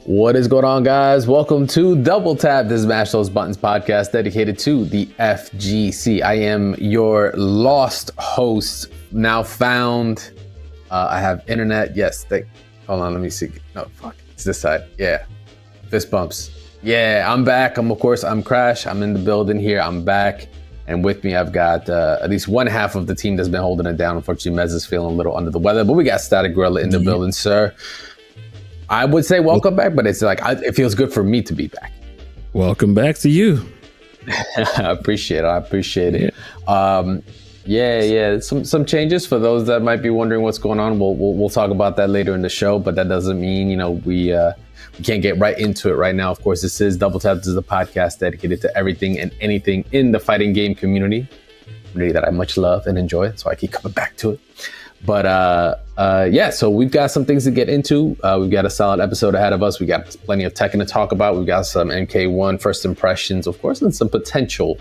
What is going on, guys? Welcome to Double Tap, the Smash Those Buttons podcast dedicated to the FGC. I am your lost host, now found. I have internet. Yes. Hold on. Let me see. No, fuck. It's this side. Yeah. Fist bumps. Yeah, I'm back. I'm Crash. I'm in the building here. I'm back. And with me, I've got at least one half of the team that's been holding it down. Unfortunately, Mez is feeling a little under the weather, but we got Static Gorilla in the building, sir. I would say welcome back, but it's like it feels good for me to be back. Welcome back to you. I appreciate it. Yeah. Some changes for those that might be wondering what's going on. We'll talk about that later in the show, but that doesn't mean we can't get right into it right now. Of course, this is Double Tap. This is a podcast dedicated to everything and anything in the fighting game community that I much love and enjoy. So I keep coming back to it. But so we've got some things to get into. We've got a solid episode ahead of us. We got plenty of Tekken to talk about. We've got some MK1 first impressions, of course, and some potential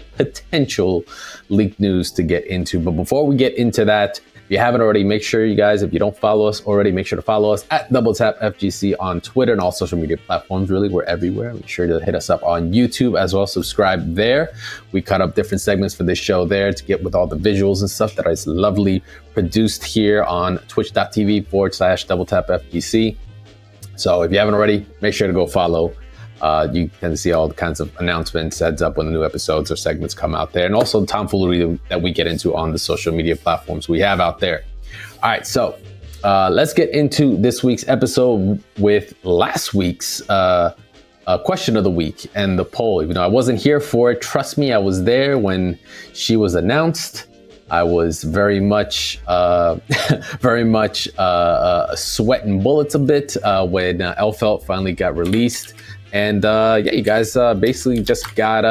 leak news to get into. But before we get into that, if you haven't already, make sure you guys, if you don't follow us already, make sure to follow us at Double Tap FGC on Twitter and all social media platforms. Really, we're everywhere. Make sure to hit us up on YouTube as well. Subscribe there. We cut up different segments for this show there to get with all the visuals and stuff that is lovely produced here on twitch.tv/Double Tap FGC. So if you haven't already, make sure to go follow. You can see all the kinds of announcements, heads up when the new episodes or segments come out there, and also the tomfoolery that we get into on the social media platforms we have out there. All right, so let's get into this week's episode with last week's question of the week and the poll. Even though I wasn't here for it, trust me, I was there when she was announced. I was very much sweating bullets a bit when Elfelt finally got released. And you guys basically just got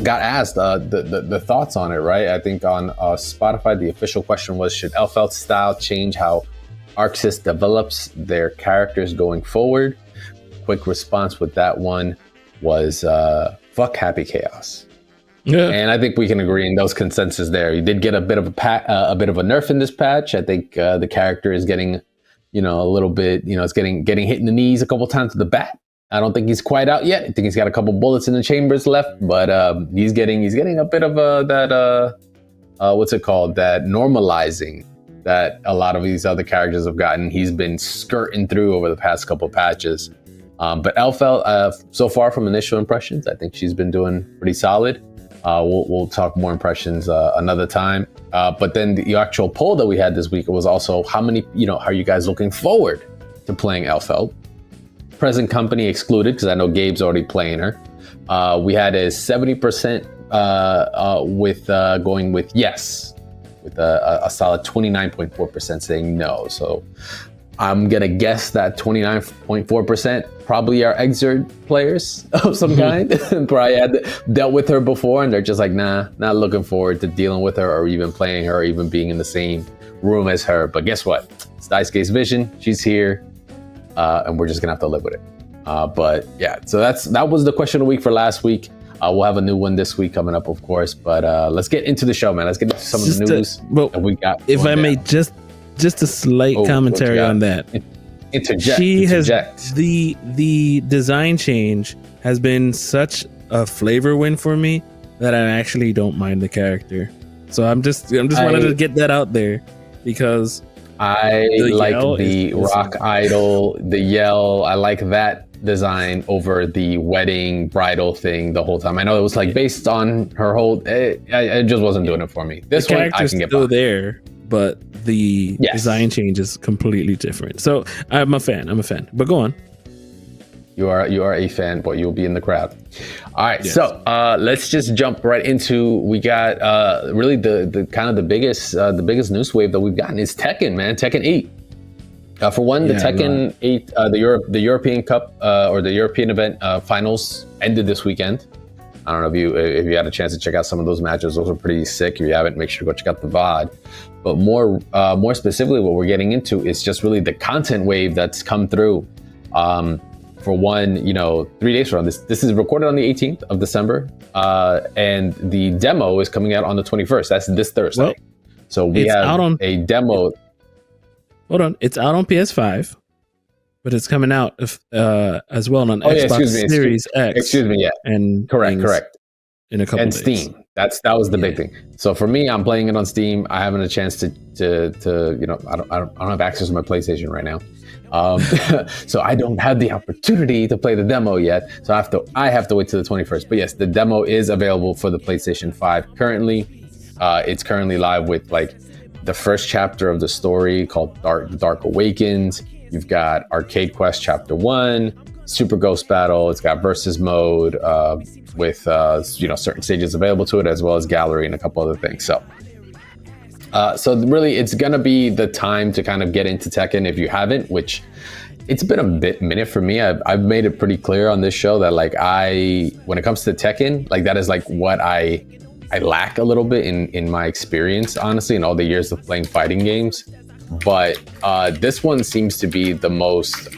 asked the thoughts on it, right? I think on Spotify, the official question was, should Elfelt's style change how ArcSys develops their characters going forward? Quick response with that one was, fuck Happy Chaos. Yeah. And I think we can agree in those consensus there. You did get a bit of a nerf in this patch. I think the character is getting a little bit, it's getting hit in the knees a couple times with the bat. I don't think he's quite out yet. I think he's got a couple bullets in the chambers left, but he's getting a bit of that normalizing that a lot of these other characters have gotten. He's been skirting through over the past couple patches. But Elfelt, so far from initial impressions, I think she's been doing pretty solid. We'll talk more impressions another time. But then the actual poll that we had this week was also how many, are you guys looking forward to playing Elfelt? Present company excluded, because I know Gabe's already playing her. We had a 70% with going with yes, with a solid 29.4% saying no. So I'm going to guess that 29.4% probably are Exert players of some kind. Probably had dealt with her before, and they're just like, nah, not looking forward to dealing with her or even playing her or even being in the same room as her. But guess what? It's Daisuke's vision. She's here, and we're just going to have to live with it. But yeah, so that was the question of the week for last week. We'll have a new one this week coming up, of course. But let's get into the show, man. Let's get into some of the news that we got. If I may just a slight commentary on that. Interject. The design change has been such a flavor win for me that I actually don't mind the character. So I'm just wanted to get that out there, because I like the rock idol, the yell. I like that design over the wedding bridal thing the whole time. I know it was like based on her whole. It just wasn't doing it for me. This one I can get still there, but the design change is completely different. So I'm a fan. But go on. You are a fan, but you'll be in the crowd. All right, so let's just jump right into. We got really the kind of the biggest news wave that we've gotten is Tekken, man. Tekken 8. For one, the Tekken 8, the European Cup or the European event finals ended this weekend. I don't know if you had a chance to check out some of those matches. Those are pretty sick. If you haven't, make sure to go check out the VOD. But more specifically, what we're getting into is just really the content wave that's come through. For one, 3 days from this is recorded on the 18th of December, and the demo is coming out on the 21st. That's this Thursday. Well, so we have a demo. Hold on, it's out on PS5. but it's coming out as well on Xbox Series X. Excuse me, yeah, and correct. In a couple and days. Steam. That was the big thing. So for me, I'm playing it on Steam. I haven't a chance to I don't have access to my PlayStation right now. So I don't have the opportunity to play the demo yet. So I have to wait till the 21st. But yes, the demo is available for the PlayStation 5 currently. It's currently live with like the first chapter of the story called Dark Awakens. You've got Arcade Quest Chapter 1, Super Ghost Battle. It's got versus mode with certain stages available to it, as well as gallery and a couple other things. So really, it's gonna be the time to kind of get into Tekken if you haven't. Which it's been a minute for me. I've made it pretty clear on this show that like when it comes to Tekken, like that is like what I lack a little bit in my experience, honestly, in all the years of playing fighting games. But this one seems to be the most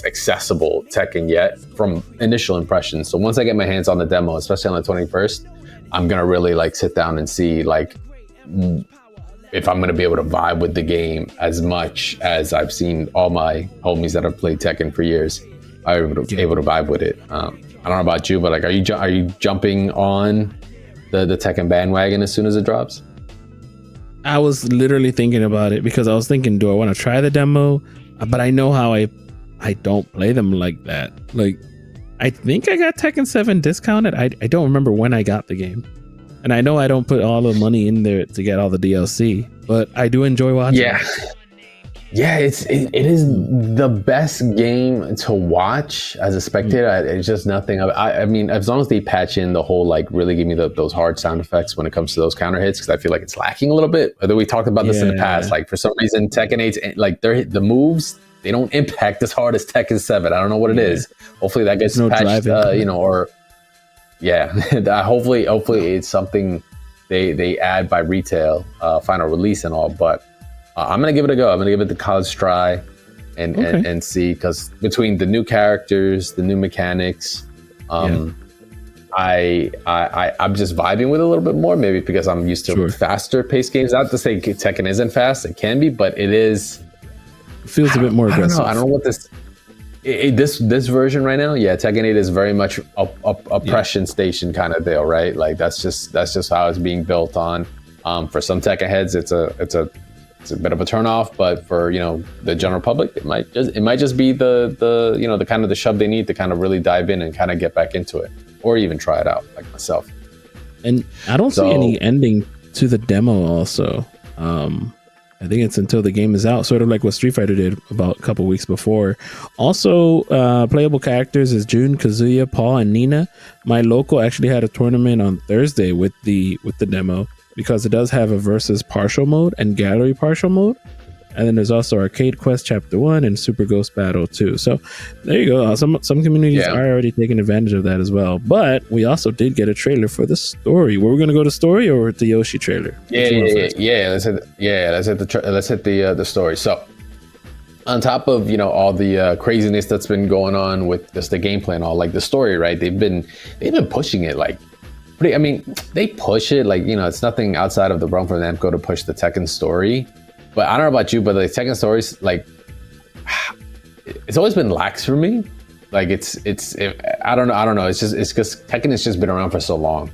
accessible Tekken yet from initial impressions. So once I get my hands on the demo, especially on the 21st, I'm gonna really like sit down and see like if I'm gonna be able to vibe with the game as much as I've seen all my homies that have played Tekken for years are able to vibe with it. I don't know about you, but like, are you jumping on the Tekken bandwagon as soon as it drops? I was literally thinking about it because I was thinking, do I want to try the demo? But I know how I don't play them like that. Like, I think I got Tekken 7 discounted. I don't remember when I got the game. And I know I don't put all the money in there to get all the DLC, but I do enjoy watching it. Yeah, it is the best game to watch as a spectator. It's just nothing. I mean, as long as they patch in the whole, like, really give me those hard sound effects when it comes to those counter hits, because I feel like it's lacking a little bit. Although we talked about this in the past, like for some reason, Tekken 8's like the moves, they don't impact as hard as Tekken 7. I don't know what it is. Hopefully that gets patched, hopefully it's something they add by retail, final release and all, but. I'm gonna give it a go. I'm gonna give it the college try, and see, because between the new characters, the new mechanics, I'm just vibing with it a little bit more. Maybe because I'm used to faster paced games. Not to say Tekken isn't fast; it can be, but it is. It feels a bit more aggressive. I don't know what this version right now. Yeah, Tekken 8 is very much oppression station kind of deal, right? Like that's just how it's being built on. For some Tekken heads, it's a bit of a turnoff, but for the general public, it might just be the kind of the shove they need to kind of really dive in and kind of get back into it, or even try it out, like myself. And I don't see any ending to the demo. Also, I think it's until the game is out, sort of like what Street Fighter did about a couple weeks before. Also, playable characters is Jun, Kazuya, Paul, and Nina. My local actually had a tournament on Thursday with the demo, because it does have a versus partial mode and gallery partial mode. And then there's also Arcade Quest Chapter 1 and Super Ghost Battle 2. So there you go. Some communities are already taking advantage of that as well. But we also did get a trailer for the story. Were we going to go to story or the Yoshi trailer? Let's hit the story. So on top of all the craziness that's been going on with just the gameplay and all, like the story, right? They've been pushing it like. I mean, they push it like, it's nothing outside of the realm for Namco to push the Tekken story. But I don't know about you, but the Tekken stories, like, it's always been lax for me. Like I don't know. It's because Tekken has just been around for so long.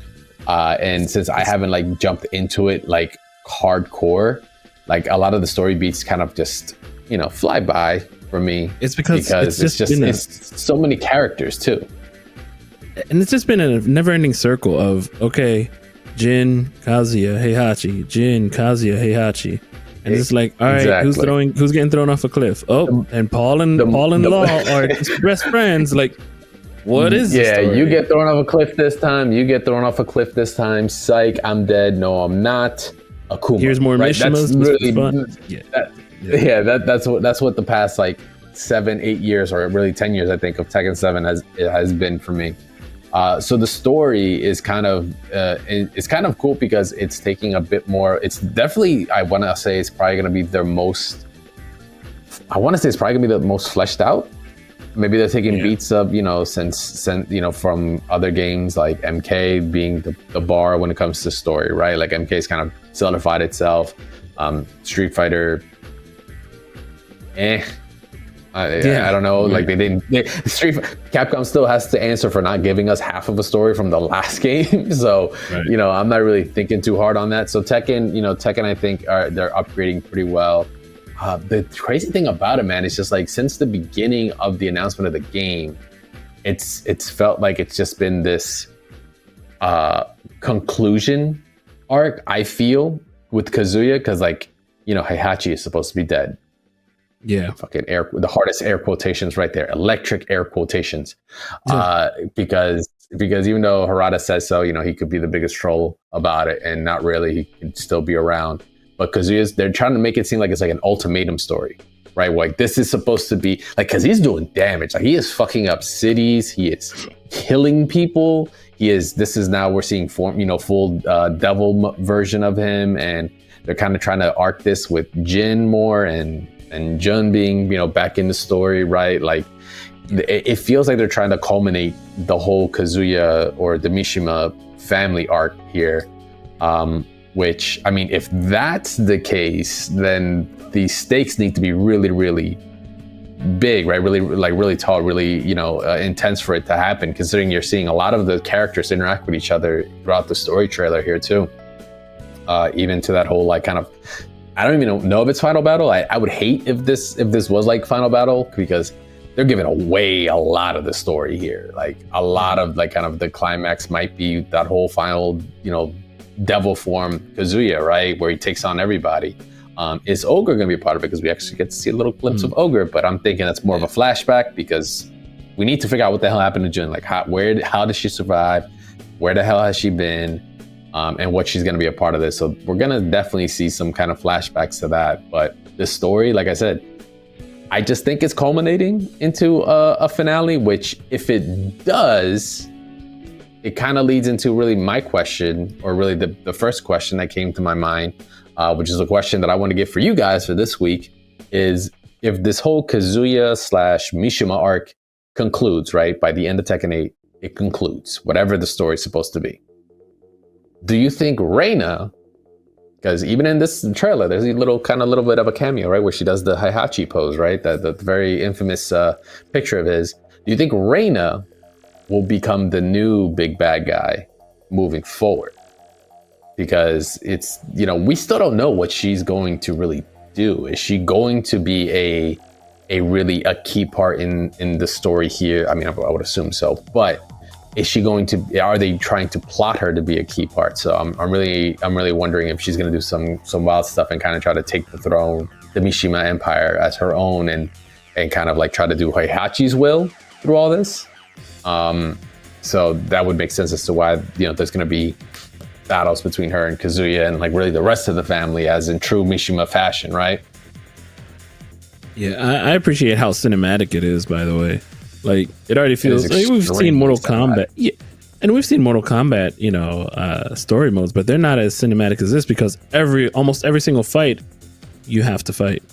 And since I haven't like jumped into it like hardcore, like a lot of the story beats kind of just, fly by for me. It's because it's so many characters too. And it's just been a never-ending circle of, okay, Jin, Kazuya, Heihachi, Jin, Kazuya, Heihachi. And it's like, all right, who's getting thrown off a cliff? Oh, and Paul and Law are best friends. Like, what is this story? You get thrown off a cliff this time. You get thrown off a cliff this time. Psych, I'm dead. No, I'm not. Akuma. Here's more Mishimas. Really fun. That's what the past like 7-8 years, or really 10 years, I think, of Tekken 7 has been for me. So the story is kind of cool because it's taking a bit more. It's definitely, I want to say it's probably going to be the most fleshed out. Maybe they're taking beats of since from other games like MK being the bar when it comes to story, right? Like MK's kind of solidified itself. Street Fighter, I don't know. Like Capcom still has to answer for not giving us half of a story from the last game. So, I'm not really thinking too hard on that. So Tekken, I think they're upgrading pretty well. The crazy thing about it, man, is just like since the beginning of the announcement of the game, it's felt like it's just been this conclusion arc, I feel, with Kazuya, because Heihachi is supposed to be dead. Yeah, fucking the hardest air quotations right there, electric air quotations, because even though Harada says so, he could be the biggest troll about it, and not really, he could still be around. But they're trying to make it seem like it's like an ultimatum story, right? Like this is supposed to be like, because he's doing damage, like he is fucking up cities, he is killing people, this is now we're seeing full devil version of him, and they're kind of trying to arc this with Jin more and Jun being, back in the story, right? Like, it feels like they're trying to culminate the whole Kazuya or the Mishima family arc here. Which, I mean, if that's the case, then the stakes need to be really, really big, right? Really tall, really, intense for it to happen, considering you're seeing a lot of the characters interact with each other throughout the story trailer here, too. Even to that whole, kind of, I don't even know if it's Final Battle. I would hate if this was like Final Battle, because they're giving away a lot of the story here. Like a lot of kind of the climax might be that whole final, devil form Kazuya, right? Where he takes on everybody. Is Ogre going to be a part of it? Because we actually get to see a little glimpse of Ogre, but I'm thinking that's more of a flashback, because we need to figure out what the hell happened to Jun. Like how did she survive? Where the hell has she been? And what she's going to be a part of this. So we're going to definitely see some kind of flashbacks to that. But the story, like I said, I just think it's culminating into a finale, which if it does, it kind of leads into really my question, or really the first question that came to my mind, which is a question that I want to get for you guys for this week, is if this whole Kazuya / Mishima arc concludes, right? By the end of Tekken 8, it concludes, whatever the story's supposed to be. Do you think Reina, because even in this trailer, there's a little bit of a cameo, right? Where she does the Heihachi pose, right? The very infamous picture of his. Do you think Reina will become the new big bad guy moving forward? Because it's, we still don't know what she's going to really do. Is she going to be a really key part in the story here? I mean, I would assume so, but is she going to? Are they trying to plot her to be a key part? So I'm really wondering if she's going to do some wild stuff and kind of try to take the throne, the Mishima Empire, as her own, and kind of try to do Heihachi's will through all this. So that would make sense as to why there's going to be battles between her and Kazuya and really the rest of the family, as in true Mishima fashion, right? Yeah, I appreciate how cinematic it is, by the way. Like, it already feels like we've seen Mortal Kombat. Yeah, and we've seen Mortal Kombat, story modes, but they're not as cinematic as this, because almost every single fight, you have to fight.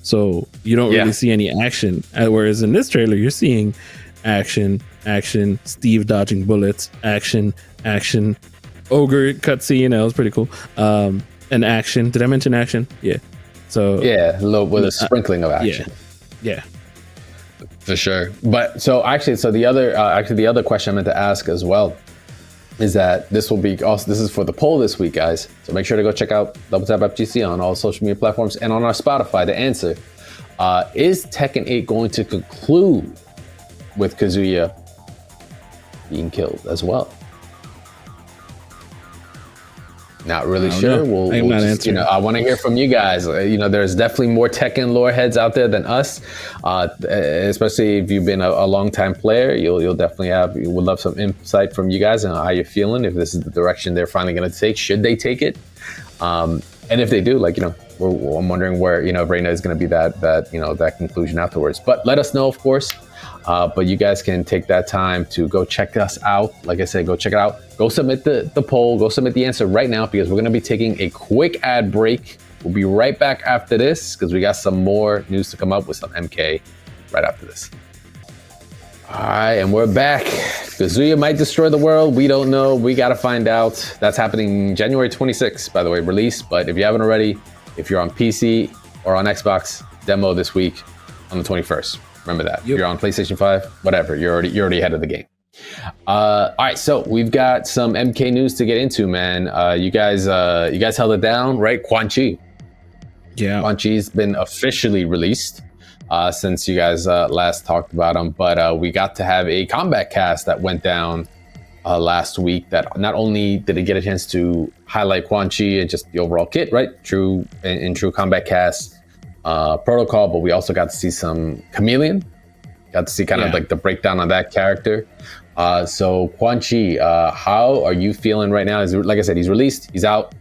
So you don't really see any action. Whereas in this trailer, you're seeing action, Steve dodging bullets, action, Ogre cutscene. That was pretty cool. And action. Did I mention action? Yeah. So yeah, with a sprinkling of action. Yeah. For sure. But the other question I meant to ask as well is that this is for the poll this week, guys. So make sure to go check out Double Tap FGC on all social media platforms and on our Spotify to answer. Is Tekken 8 going to conclude with Kazuya being killed as well? Not really sure. I want to hear from you guys. There's definitely more Tekken lore heads out there than us, especially if you've been a long time player. You'll definitely would love some insight from you guys on how you're feeling. If this is the direction they're finally going to take, should they take it? And if they do, I'm wondering where Reina is going to be that conclusion afterwards. But let us know, of course. But you guys can take that time to go check us out. Like I said, go check it out. Go submit the poll. Go submit the answer right now, because we're going to be taking a quick ad break. We'll be right back after this, because we got some more news to come up with some MK right after this. All right, and we're back. Kazuya might destroy the world. We don't know. We got to find out. That's happening January 26th, by the way, release. But if you haven't already, if you're on PC or on Xbox, demo this week. on the 21st. Remember that. Yep. You're on PlayStation 5, whatever. You're already ahead of the game. All right, so we've got some MK news to get into, man. You guys held it down, right? Quan Chi. Yeah. Quan Chi's been officially released since you guys last talked about him, but we got to have a combat cast that went down last week. That not only did it get a chance to highlight Quan Chi and just the overall kit, right? True combat cast protocol, but we also got to see some Khameleon. Got to see kind of like the breakdown on that character. So Quan Chi, how are you feeling right now? Like I said, he's released. He's out.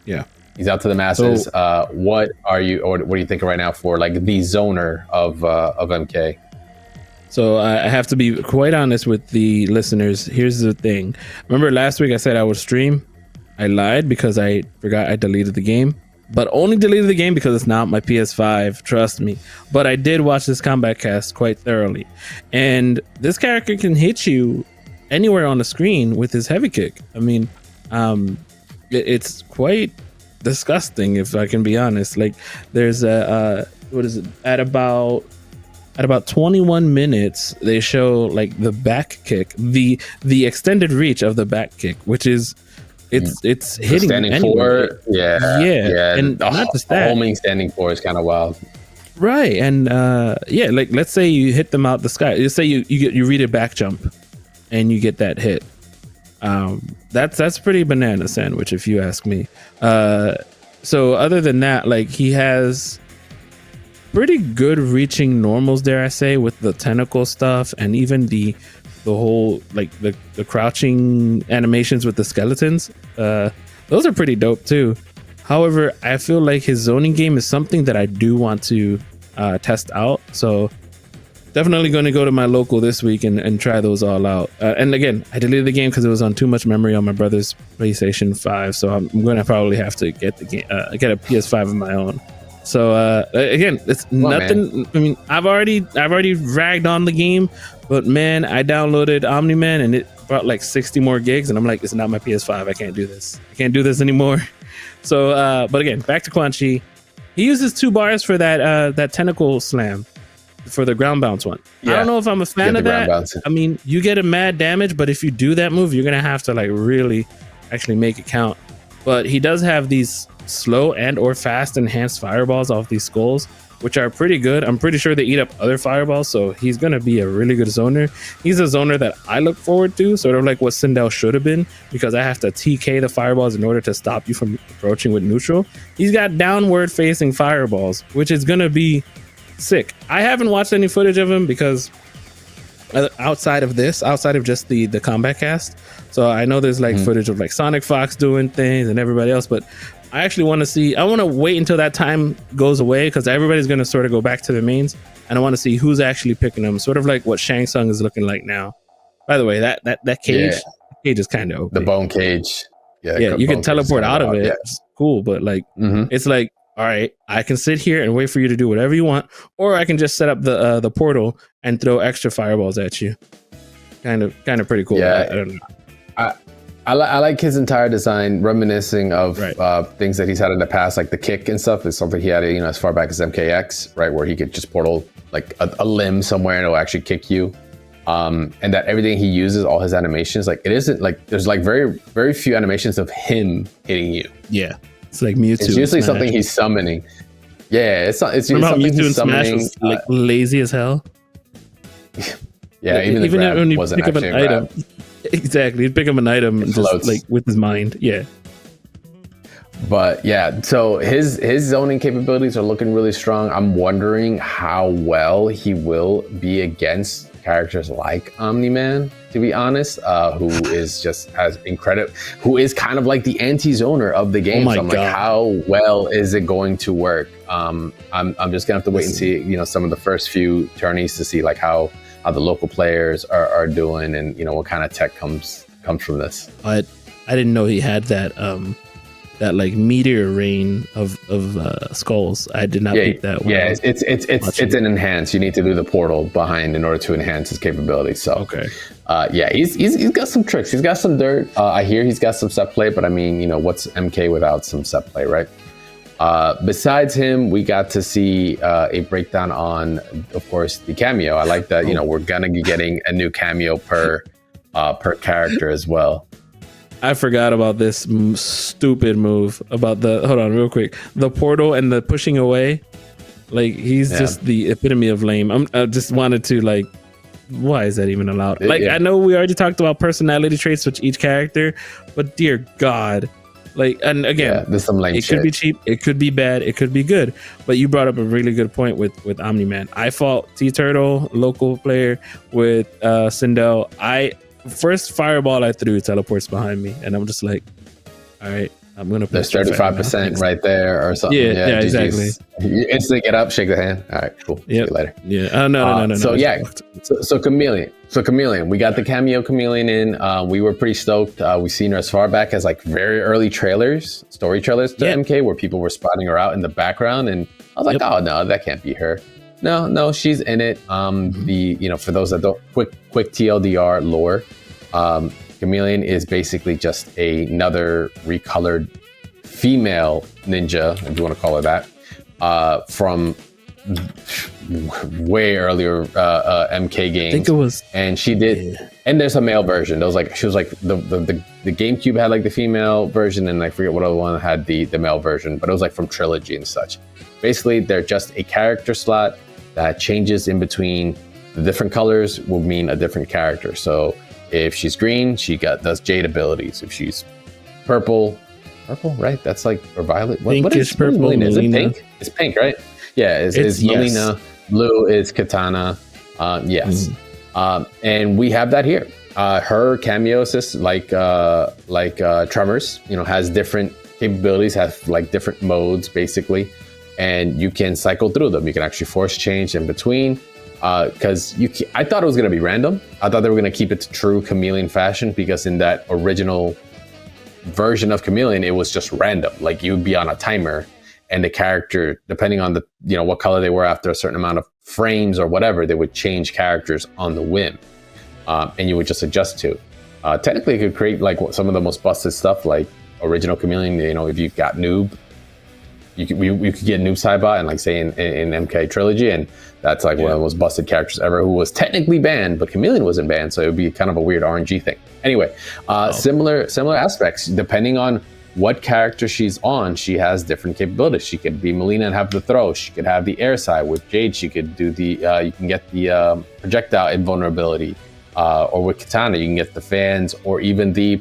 Yeah. He's out to the masses. So, what are you thinking right now for like the zoner of MK? So I have to be quite honest with the listeners. Here's the thing. Remember last week I said I would stream? I lied because I forgot I deleted the game. But only deleted the game because it's not my PS5, trust me. But I did watch this combat cast quite thoroughly. And this character can hit you anywhere on the screen with his heavy kick. I mean, it's quite disgusting, if I can be honest. Like, there's what is it? At about 21 minutes, they show like the back kick, the extended reach of the back kick, which is it's hitting standing anywhere. four, yeah, and not just that, homing standing four is kind of wild, right? And like let's say you hit them out the sky. Let's say you read a back jump, and you get that hit. That's pretty banana sandwich, if you ask me. So other than that, like he has pretty good reaching normals, dare I say, with the tentacle stuff and even the whole like the crouching animations with the skeletons. Those are pretty dope too. However, I feel like his zoning game is something that I do want to test out. So definitely going to go to my local this week and try those all out. And again, I deleted the game because it was on too much memory on my brother's PlayStation 5. So I'm going to probably have to get the game, get a PS5 of my own. So again, it's nothing. Man. I mean, I've already ragged on the game, but man, I downloaded Omni-Man and it brought like 60 more gigs, and I'm like, it's not my PS5. I can't do this. I can't do this anymore. So, but again, back to Quan Chi. He uses 2 bars for that tentacle slam for the ground bounce one. Yeah. I don't know if I'm a fan of that. I mean, you get a mad damage, but if you do that move, you're gonna have to like really actually make it count. But he does have these slow and or fast enhanced fireballs off these skulls, which are pretty good. I'm pretty sure they eat up other fireballs, so he's gonna be a really good zoner. He's a zoner that I look forward to, sort of like what Sindel should have been, because I have to TK the fireballs in order to stop you from approaching with neutral. He's got downward facing fireballs, which is gonna be sick. I haven't watched any footage of him because outside of just the combat cast, so I know there's like footage of like Sonic Fox doing things and everybody else, but I actually want to wait until that time goes away, because everybody's going to sort of go back to the mains, and I want to see who's actually picking them, sort of like what Shang Tsung is looking like now. By the way, that cage, cage is kind of OP. The bone cage. Yeah, you can teleport out of it. Yeah. It's cool, but like it's like, all right, I can sit here and wait for you to do whatever you want, or I can just set up the portal and throw extra fireballs at you. Kind of pretty cool. Yeah, I don't know. I like his entire design, reminiscing of things that he's had in the past, like the kick and stuff. Is something he had, as far back as MKX, right, where he could just portal like a limb somewhere and it'll actually kick you. And that everything he uses, all his animations, like it isn't like there's like very very few animations of him hitting you. Yeah, it's like Mewtwo. It's usually something he's summoning. Yeah, it's something he's summoning. Was, like lazy as hell. Yeah, even the grab when you wasn't pick up actually an item. Exactly, he'd pick up an item and just like with his mind. Yeah. But yeah, so his zoning capabilities are looking really strong. I'm wondering how well he will be against characters like Omni-Man, to be honest, who is just as incredible, who is kind of like the anti-zoner of the game. Oh my so I'm God. like, how well is it going to work? I'm just gonna have to wait and see, some of the first few tourneys to see like how the local players are doing, and what kind of tech comes from this. I didn't know he had that like meteor rain of skulls. I did not pick that one. Yeah, it's an enhance. You need to do the portal behind in order to enhance his capabilities. So okay. He's got some tricks. He's got some dirt. I hear he's got some set play, but I mean, what's MK without some set play, right? Besides him, we got to see a breakdown on, of course, the cameo. I like that, we're gonna be getting a new cameo per character as well. I forgot about this stupid move about hold on real quick. The portal and the pushing away. Like, he's just the epitome of lame. I just wanted to, like, why is that even allowed? Like, I know we already talked about personality traits with each character, but dear God. Like, and again, there's some lame it shit. could be cheap, it could be bad, it could be good. But you brought up a really good point with Omni-Man. I fought T-Turtle, local player, with Sindel. First fireball I threw teleports behind me, and I'm just like, all right, I'm gonna put there's 35% right there or something. Yeah, exactly. You instantly get up, shake the hand. All right, cool. See you later. Yeah. No. So Khameleon, we got the cameo Khameleon in. We were pretty stoked. We've seen her as far back as like very early story trailers to MK, where people were spotting her out in the background, and I was like, oh no, that can't be her. No, she's in it. For those that don't, quick TLDR lore, Khameleon is basically just another recolored female ninja, if you want to call her that, from way earlier MK games. I think it was, and she did. And there's a male version. She was like the GameCube had like the female version, and I forget what other one had the male version, but it was like from Trilogy and such. Basically, they're just a character slot that changes in between. The different colors will mean a different character. So if she's green, she does Jade abilities. If she's purple, right? That's like, or violet. What is purple? Melina? Is it pink? It's pink, right? Yeah, it's Melina. Blue is Katana. Yes. And we have that here. Her cameo assist, like Tremors, has different capabilities, has like different modes basically, and you can cycle through them. You can actually force change in between. Because I thought it was going to be random. I thought they were going to keep it to true Khameleon fashion, because in that original version of Khameleon, it was just random. Like, you'd be on a timer, and the character, depending on the what color they were after a certain amount of frames or whatever, they would change characters on the whim, and you would just adjust to. Technically, it could create like some of the most busted stuff, like original Khameleon. If you've got Noob, you could get Noob Saibot and like say in MK Trilogy, and that's like one of the most busted characters ever, who was technically banned, but Khameleon wasn't banned, so it would be kind of a weird RNG thing. Anyway, similar aspects. Depending on what character she's on, she has different capabilities. She could be Melina and have the throw. She could have the air side. With Jade, she could do the you can get the projectile invulnerability. Or with Katana, you can get the fans, or even the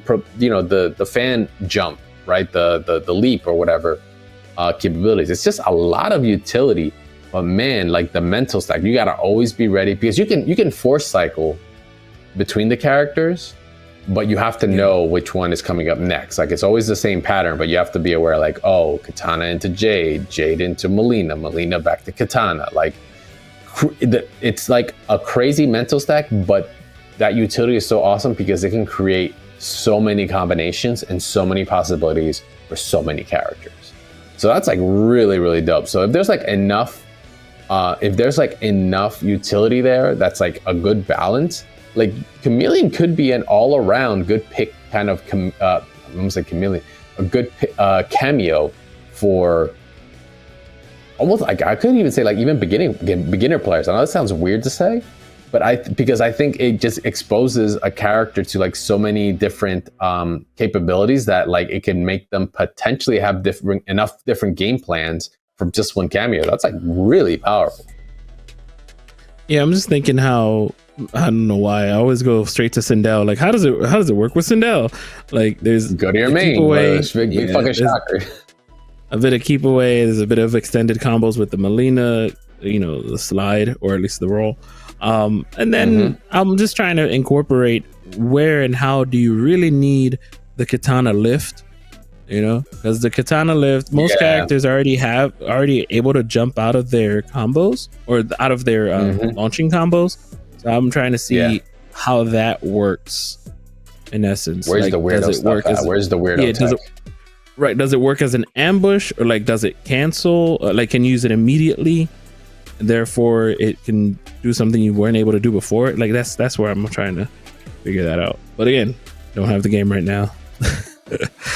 fan jump, right? The leap or whatever capabilities. It's just a lot of utility. But man, like the mental stack, you gotta always be ready, because you can force cycle between the characters, but you have to know which one is coming up next. Like, it's always the same pattern, but you have to be aware, like, oh, Katana into Jade, Jade into Melina, Melina back to Katana. Like, it's like a crazy mental stack, but that utility is so awesome because it can create so many combinations and so many possibilities for so many characters. So that's like really, really dope. So if there's like enough utility there, that's like a good balance. Like, Khameleon could be an all-around good pick, kind of. I'm gonna say Khameleon, a good cameo for almost like, I couldn't even say like even beginner players. I know that sounds weird to say, but because I think it just exposes a character to like so many different capabilities that like it can make them potentially have enough different game plans from just one cameo. That's like really powerful. Yeah, I'm just thinking how, I don't know why I always go straight to Sindel. Like, how does it work with Sindel? Like, there's go to your main, big fucking shocker. A bit of keep away. There's a bit of extended combos with the Melina, the slide, or at least the roll. And then I'm just trying to incorporate where and how do you really need the Katana lift, because the Katana lift, most characters already able to jump out of their combos or out of their launching combos. So I'm trying to see how that works in essence. Where's the weirdo stuff? Where's the weirdo tech? Does it work as an ambush, or like does it cancel? Like, can you use it immediately? Therefore, it can do something you weren't able to do before. Like, that's where I'm trying to figure that out. But again, don't have the game right now.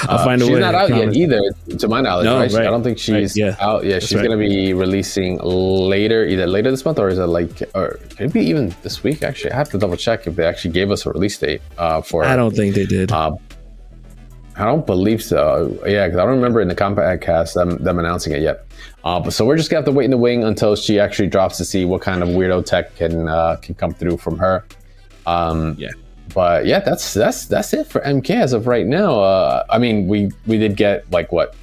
I'll find a way. She's not out yet either, to my knowledge. No, right? right. I don't think she's out. Yeah, she's gonna be releasing either later this month, or is it like, or maybe even this week? Actually, I have to double check if they actually gave us a release date for. I don't think they did. I don't believe so. Yeah, because I don't remember in the Kombat Kast them announcing it yet. So we're just gonna have to wait in the wing until she actually drops to see what kind of weirdo tech can come through from her. But yeah, that's it for MK as of right now. I mean, we did get like what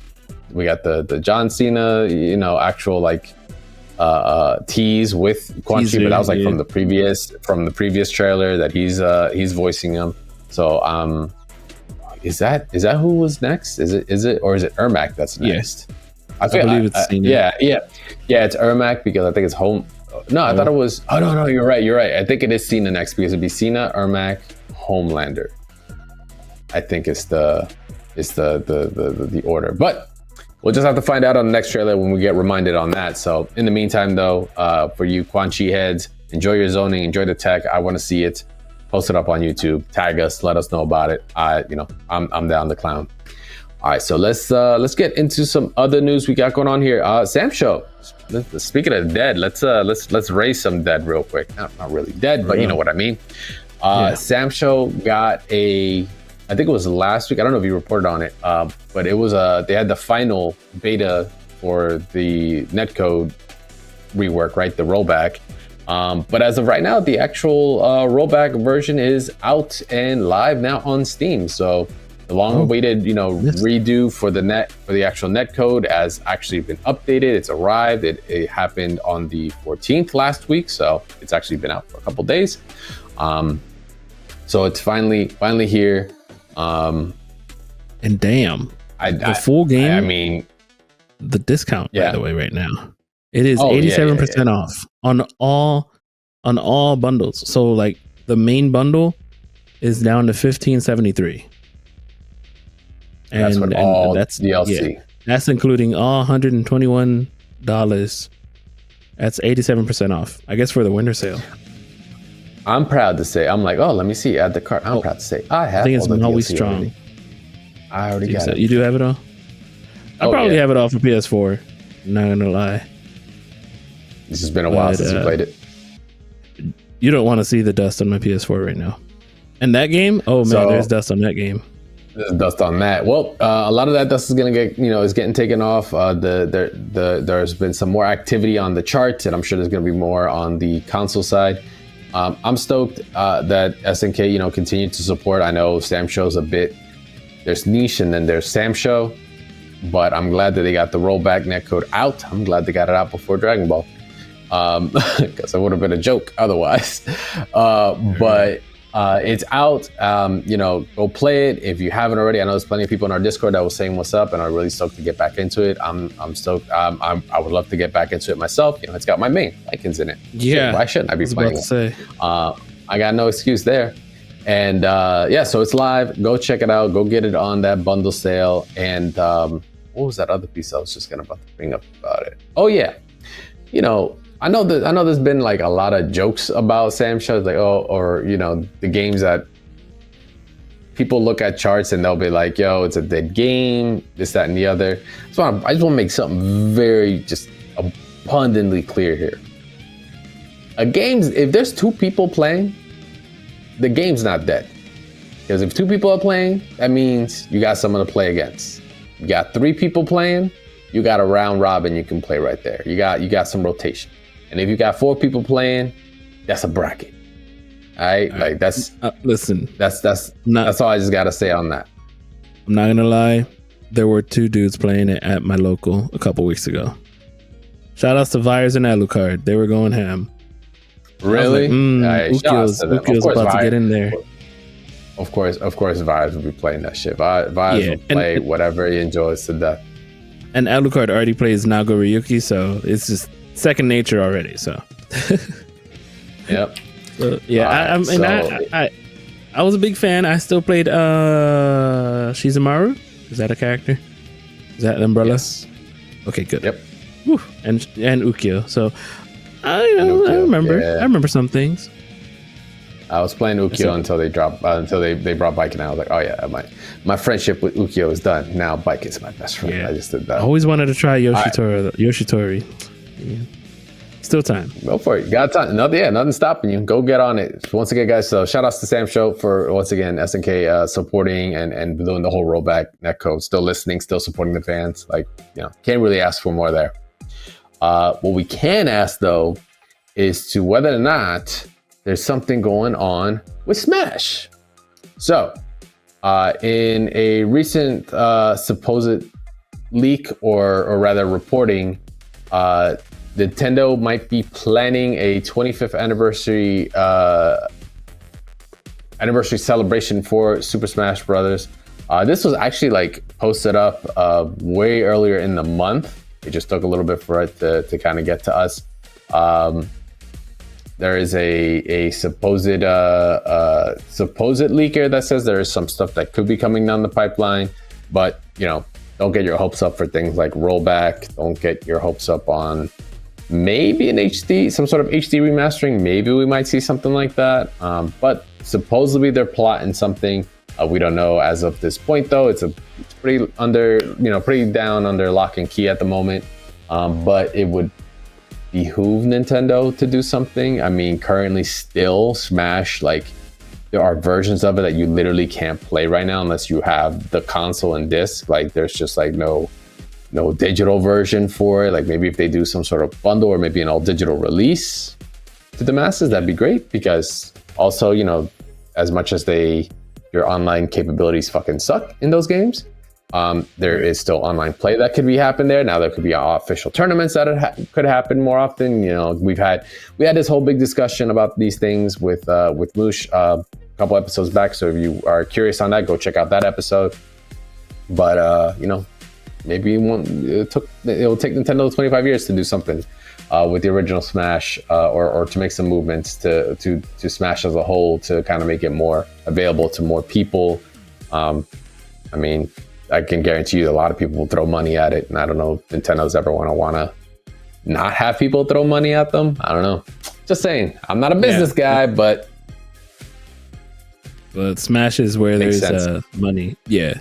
we got the John Cena, actual like tease with Quan Chi, but that was like from the previous trailer that he's voicing him. So is that who was next? Is it or is it Ermac that's next? Yes. I believe it's Cena. Yeah, it's Ermac because I think it's home. No, I thought it was. Oh no, you're right. I think it is Cena next because it'd be Cena, Ermac, Homelander. I think it's the order, but we'll just have to find out on the next trailer when we get reminded on that. So in the meantime, though, for you Quan Chi heads, enjoy your zoning, enjoy the tech. I want to see it. Post it up on YouTube. Tag us. Let us know about it. I'm down the clown. All right, so let's get into some other news we got going on here. Samsho. Speaking of dead, let's raise some dead real quick. Not really dead, but you know what I mean. Samsho got I think it was last week. I don't know if you reported on it, but it was they had the final beta for the netcode rework, right? The rollback. But as of right now, the actual rollback version is out and live now on Steam. So the long-awaited, redo for the actual netcode has actually been updated. It's arrived. It happened on the 14th last week, so it's actually been out for a couple days. So it's finally here. And damn, the full game. I mean, the discount by the way right now. It is 87% off on all bundles. So like the main bundle is down to $15.73. And that's what all that's DLC. Yeah, that's including all $121. That's 87% off. I guess for the winter sale. I'm proud to say, I'm like, let me see, add the cart. I'm proud to say, I think it's always strong. Already. I already got it. You do have it all? I probably have it all for PS4. Not gonna lie. This has been a while since you played it. You don't want to see the dust on my PS4 right now. And that game? Oh man, there's dust on that game. There's dust on that. Well, a lot of that dust is gonna get, is getting taken off. There's been some more activity on the charts, and I'm sure there's gonna be more on the console side. I'm stoked that SNK, continue to support. I know Samsho's there's niche and then there's Samsho, but I'm glad that they got the rollback netcode out. I'm glad they got it out before Dragon Ball, because it would have been a joke otherwise. But it's out. Go play it if you haven't already. I know there's plenty of people in our Discord that was saying what's up, and I'm really stoked to get back into it. I'm stoked. I would love to get back into it myself. It's got my main Vikings in it. Yeah, why shouldn't I be playing it? I got no excuse there. And so it's live. Go check it out. Go get it on that bundle sale. And what was that other piece I was just about to bring up about it? Oh yeah, I know there's been like a lot of jokes about Samsho, like the games that people look at charts and they'll be like, yo, it's a dead game, this, that, and the other. So I just want to make something very just abundantly clear here. If there's two people playing, the game's not dead. Because if two people are playing, that means you got someone to play against. You got three people playing, you got a round robin you can play right there. You got some rotation. And if you got four people playing, that's a bracket. All right, like that's listen. That's all I just gotta say on that. I'm not gonna lie. There were two dudes playing it at my local a couple weeks ago. Shout outs to Vyers and Alucard. They were going ham. Really? Ukyo's about to get in there. Of course, Vyers will be playing that shit. Vyers will play whatever he enjoys to death. And Alucard already plays Nago Ryuki, so it's just second nature already. So. Yep. I was a big fan. I still played Shizumaru. Is that a character? Is that Umbrella? Yes. Okay, good. Yep. Woo. And Ukyo. So I remember. Yeah. I remember some things. I was playing Ukyo until they dropped until they brought Bike, and I was like, oh yeah, my friendship with Ukyo is done. Now Bike is my best friend. Yeah. I just did that. I always wanted to try Yoshitori. Yeah. Still time. Go for it. You got time. Nothing stopping you. Go get on it. Once again, guys, so shout outs to Samsho for, once again, SNK supporting and doing the whole rollback netcode. Still listening, still supporting the fans. Like, can't really ask for more there. What we can ask, though, is to whether or not there's something going on with Smash. So, in a recent supposed leak, or rather reporting, Nintendo might be planning a 25th anniversary celebration for Super Smash Brothers. This was actually posted up way earlier in the month. It just took a little bit for it to kind of get to us. There is a supposed leaker that says there is some stuff that could be coming down the pipeline, but don't get your hopes up for things like Rollback. Don't get your hopes up on maybe some sort of HD remastering. Maybe we might see something like that. But supposedly they're plotting something. We don't know as of this point, though. It's pretty down under lock and key at the moment. But it would behoove Nintendo to do something. I mean, currently still Smash, there are versions of it that you literally can't play right now unless you have the console and disc. There's just no digital version for it. Maybe if they do some sort of bundle or maybe an all digital release to the masses, that'd be great, because also, as much as your online capabilities fucking suck in those games, there is still online play that could be happen there. Now there could be official tournaments that could happen more often. We had this whole big discussion about these things with Moosh a couple episodes back. So if you are curious on that, go check out that episode. But maybe it will take Nintendo 25 years to do something with the original Smash, or to make some movements to Smash as a whole, to kind of make it more available to more people. I mean, I can guarantee you a lot of people will throw money at it, and I don't know if Nintendo's ever want to not have people throw money at them. I don't know. Just saying. I'm not a business guy, but Smash is where there's money. Yeah.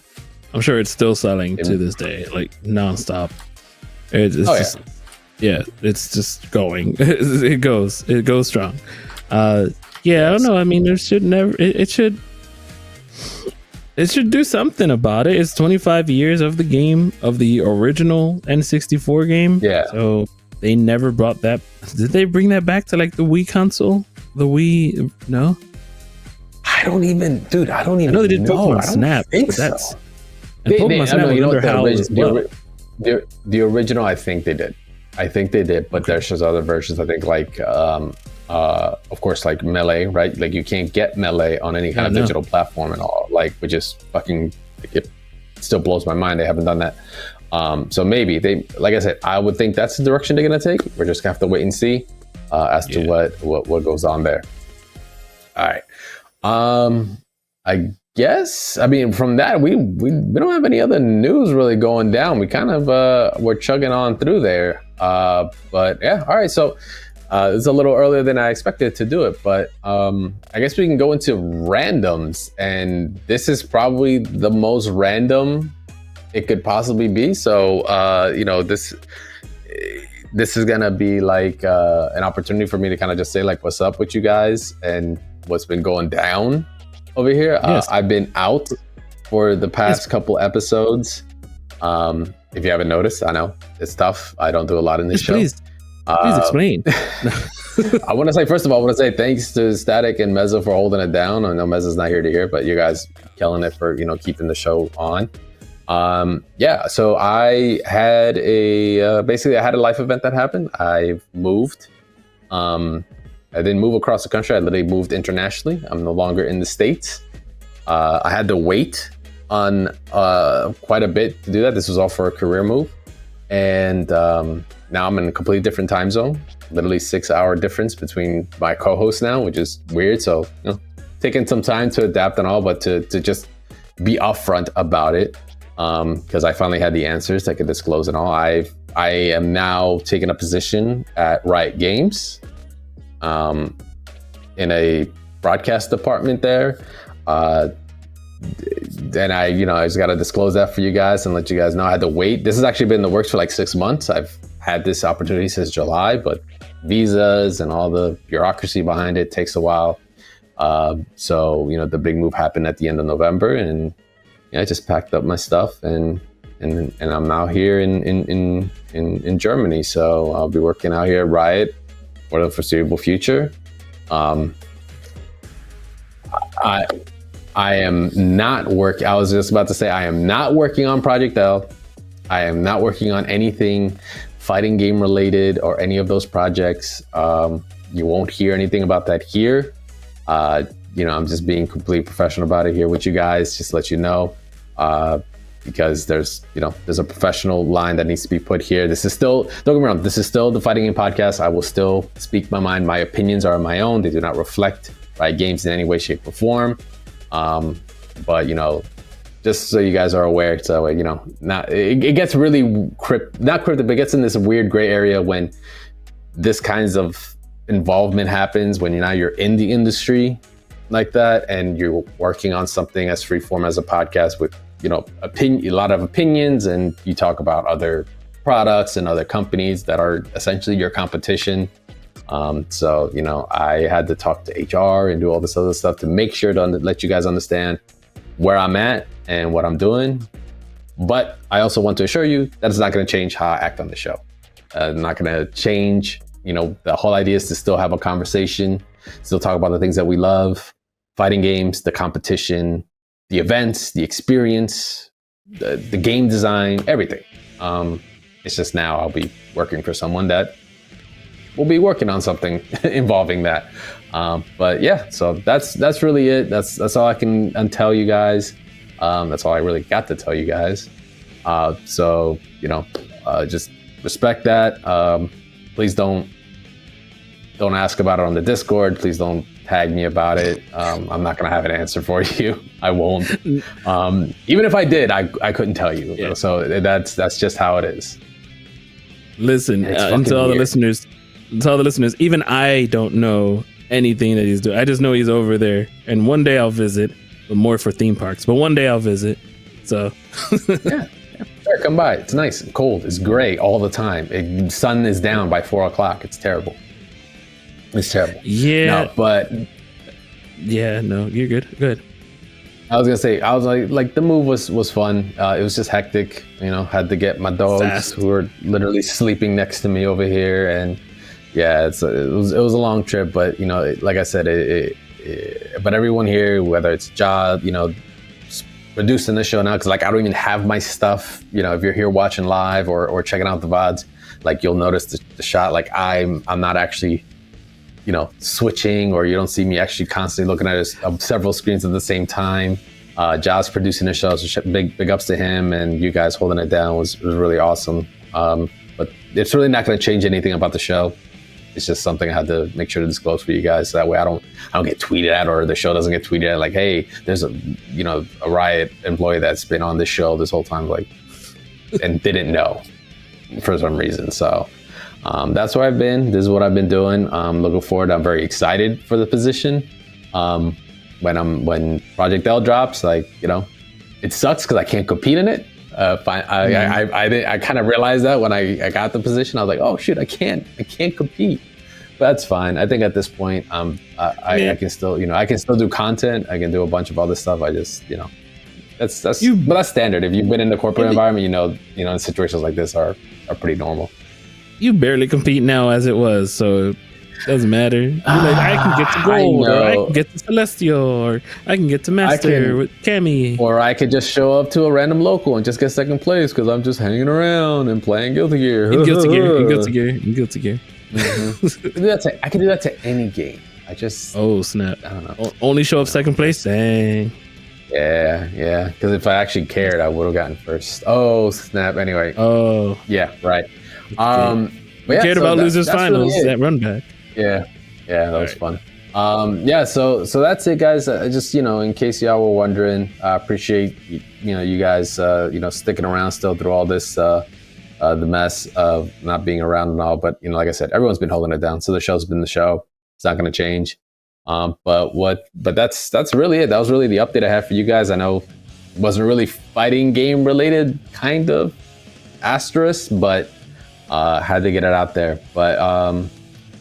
I'm sure it's still selling to this day, nonstop. It's it's just going. It goes strong. I don't know. I mean, there should never. It should do something about it. It's 25 years of the game, of the original N64 game. Yeah. So they never brought that. Did they bring that back to the Wii console? The Wii? No. I don't even know. I know they did Pokemon Snap, but that's. And Pokemon Snap the original, I think they did. But there's just other versions. I think of course, Melee, right? You can't get Melee on any kind of digital platform at all. Which is fucking. It still blows my mind they haven't done that. So maybe they, like I said, I would think that's the direction they're gonna take. We're just gonna have to wait and see as to what goes on there. All right. I guess, I mean, from that, we don't have any other news really going down. We kind of we're chugging on through there. But yeah, all right. So it's a little earlier than I expected to do it, but I guess we can go into randoms, and this is probably the most random it could possibly be. So this is gonna be an opportunity for me to kind of just say what's up with you guys and what's been going down over here. Yes. I've been out for the past couple episodes. If you haven't noticed, I know it's tough. I don't do a lot in this show. Please explain. I want to say, first of all, thanks to Static and Mezzo for holding it down. I know Mezzo's not here to hear, but you guys killing it for keeping the show on. So I had basically I had a life event that happened. I've moved. I didn't move across the country. I literally moved internationally. I'm no longer in the States. I had to wait on quite a bit to do that. This was all for a career move. And now I'm in a completely different time zone. Literally 6-hour difference between my co-hosts now, which is weird. So, taking some time to adapt and all, but to just be upfront about it. Because I finally had the answers I could disclose and all. I am now taking a position at Riot Games. In a broadcast department there. And I just got to disclose that for you guys and let you guys know. I had to wait. This has actually been in the works for like 6 months. I've had this opportunity since July, but visas and all the bureaucracy behind it takes a while. So the big move happened at the end of November, and I just packed up my stuff and I'm now here in Germany. So I'll be working out here at Riot for the foreseeable future. I am not working. I was just about to say, I am not working on Project L. I am not working on anything fighting game related or any of those projects. You won't hear anything about that here. I'm just being completely professional about it here with you guys, just to let you know, because there's a professional line that needs to be put here. This is still, don't get me wrong, this is still the Fighting Game Podcast. I will still speak my mind. My opinions are my own. They do not reflect Riot Games in any way, shape, or form. But just so you guys are aware, so it gets really not cryptic, but it gets in this weird gray area when this kinds of involvement happens, when you're in the industry like that and you're working on something as freeform as a podcast with a lot of opinions, and you talk about other products and other companies that are essentially your competition. So I had to talk to HR and do all this other stuff to make sure to let you guys understand where I'm at and what I'm doing. But I also want to assure you that it's not going to change how I act on the show. Not going to change. The whole idea is to still have a conversation, still talk about the things that we love, fighting games, the competition, the events, the experience, the game design, everything. It's just now I'll be working for someone that will be working on something involving that. But yeah, so that's really it. That's all I can tell you guys. That's all I really got to tell you guys. So just respect that. Please don't ask about it on the Discord. Please don't tag me about it. I'm not gonna have an answer for you. I won't. Even if I did, I couldn't tell you. Yeah. So that's just how it is. Listen, and to all the listeners, even I don't know anything that he's doing. I just know he's over there, and one day I'll visit, but more for theme parks. But one day I'll visit. So yeah. Sure, come by. It's nice and cold. It's gray all the time. The sun is down by 4:00. It's terrible. It's terrible. Yeah. No, but yeah, no, you're good. Good. I was gonna say, I was like the move was fun. It was just hectic. Had to get my dogs who were literally sleeping next to me over here, and yeah, it was a long trip. But like I said, but everyone here, whether it's Ja, producing the show now, because I don't even have my stuff. If you're here watching live or checking out the VODs, you'll notice the shot. I'm not actually switching, or you don't see me actually constantly looking at several screens at the same time. Ja's producing the show, so big ups to him, and you guys holding it down was really awesome. But it's really not going to change anything about the show. It's just something I had to make sure to disclose for you guys, so that way I don't get tweeted at, or the show doesn't get tweeted at. Hey, there's a Riot employee that's been on this show this whole time, and didn't know for some reason. So that's where I've been. This is what I've been doing. I'm looking forward. I'm very excited for the position. When Project L drops, it sucks because I can't compete in it. I kind of realized that when I got the position. I was like, oh shoot, I can't compete. But that's fine. I think at this point, I can still do content. I can do a bunch of other stuff. I just but that's standard. If you've been in the corporate environment, situations like this are pretty normal. You barely compete now as it was, so it doesn't matter. You're I can get to gold, or I can get to Celestial, or I can get to Master with Cammy. Or I could just show up to a random local and just get second place because I'm just hanging around and playing Guilty Gear. Guilty Gear. Mm-hmm. I can do that to any game. Oh snap! I don't know. Only show up second place? Dang. Yeah. Because if I actually cared, I would have gotten first. Oh snap! Anyway. Oh yeah, right. Cared about losers finals really at Runback. Yeah, that was fun. So that's it, guys. Just in case y'all were wondering, I appreciate you guys sticking around still through all this the mess of not being around and all. But like I said, everyone's been holding it down. So the show's been the show. It's not going to change. But that's really it. That was really the update I have for you guys. I know it wasn't really fighting game related, kind of asterisk, but had to get it out there. But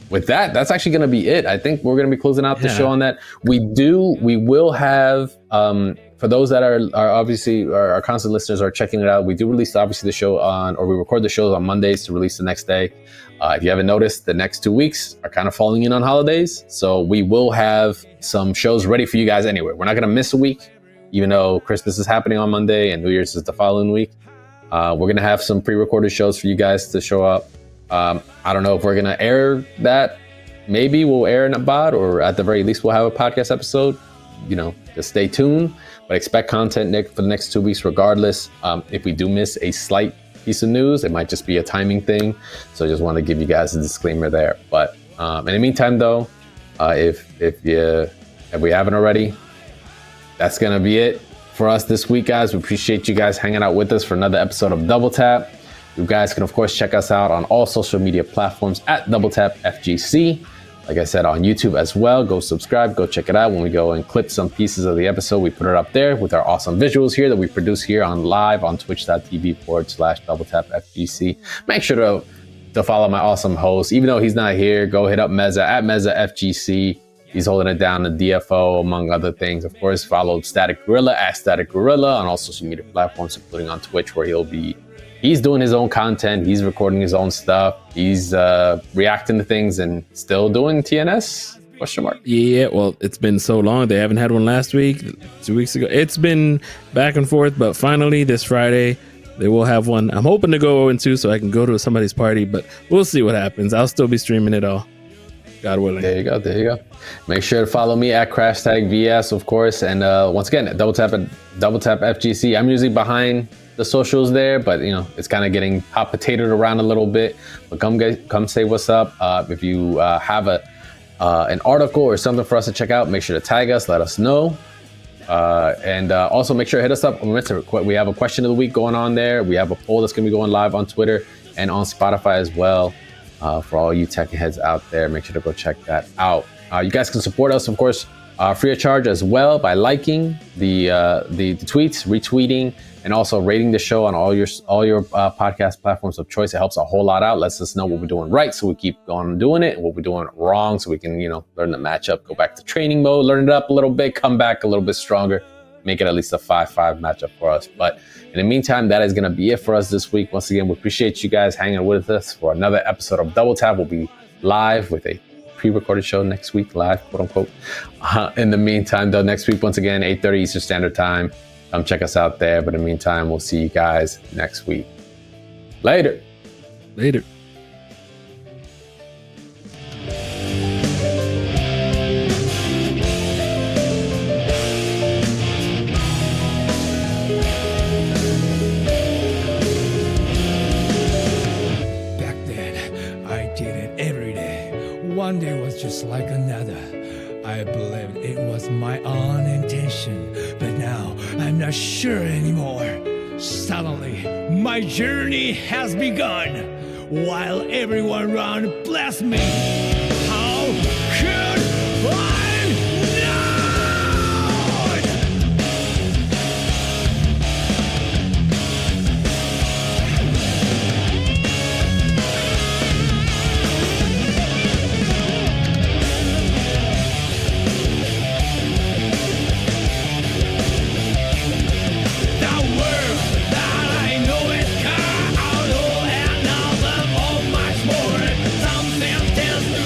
with that, that's actually going to be it. I think we're going to be closing out the show on that. We will have, for those that are obviously our constant listeners are checking it out. We do release obviously the show we record the shows on Mondays to release the next day. If you haven't noticed, the next 2 weeks are kind of falling in on holidays. So we will have some shows ready for you guys anyway. We're not going to miss a week, even though Christmas is happening on Monday and New Year's is the following week. We're going to have some pre-recorded shows for you guys to show up. I don't know if we're going to air that. Maybe we'll air in a bot, or at the very least, we'll have a podcast episode. Just stay tuned. But expect content, Nick, for the next 2 weeks regardless. If we do miss a slight piece of news, it might just be a timing thing. So I just want to give you guys a disclaimer there. But in the meantime, though, if we haven't already, that's going to be it for us this week, guys. We appreciate you guys hanging out with us for another episode of Double Tap. You guys can, of course, check us out on all social media platforms at Double Tap FGC. Like I said, on YouTube as well. Go subscribe, go check it out. When we go and clip some pieces of the episode, we put it up there with our awesome visuals here that we produce here on live on twitch.tv/Double Tap FGC. Make sure to follow my awesome host. Even though he's not here, go hit up Meza at Meza FGC. He's holding it down the DFO, among other things. Of course, follow Static Gorilla at Static Gorilla on all social media platforms, including on Twitch, where he's doing his own content. He's recording his own stuff. He's reacting to things and still doing TNS? ? Yeah, well, it's been so long. They haven't had one last week, 2 weeks ago. It's been back and forth, but finally this Friday, they will have one. I'm hoping to go 0-2 so I can go to somebody's party, but we'll see what happens. I'll still be streaming it all, God willing. There you go. Make sure to follow me at Crashtag VS, of course. And once again, at Double Tap FGC. I'm usually behind the socials there, but it's kind of getting hot potatoed around a little bit. But come say what's up. If you have an article or something for us to check out, make sure to tag us, let us know. And also make sure to hit us up. We have a question of the week going on there. We have a poll that's going to be going live on Twitter and on Spotify as well. For all you tech heads out there, make sure to go check that out. You guys can support us, of course, free of charge as well by liking the tweets, retweeting, and also rating the show on all your podcast platforms of choice. It helps a whole lot out. Lets us know what we're doing right, so we keep going and doing it, and what we're doing wrong, so we can learn the matchup, go back to training mode, learn it up a little bit, come back a little bit stronger, make it at least a 5-5 matchup for us. But in the meantime, that is going to be it for us this week. Once again, we appreciate you guys hanging with us for another episode of Double Tap. We'll be live with a pre-recorded show next week, live, quote unquote. In the meantime, though, next week, once again, 8:30 Eastern Standard Time. Come check us out there. But in the meantime, we'll see you guys next week. Later. Back then, I did it every day. One day was just like another. I believed it was my own intention, but now I'm not sure anymore. Suddenly, my journey has begun, while everyone around blasts me.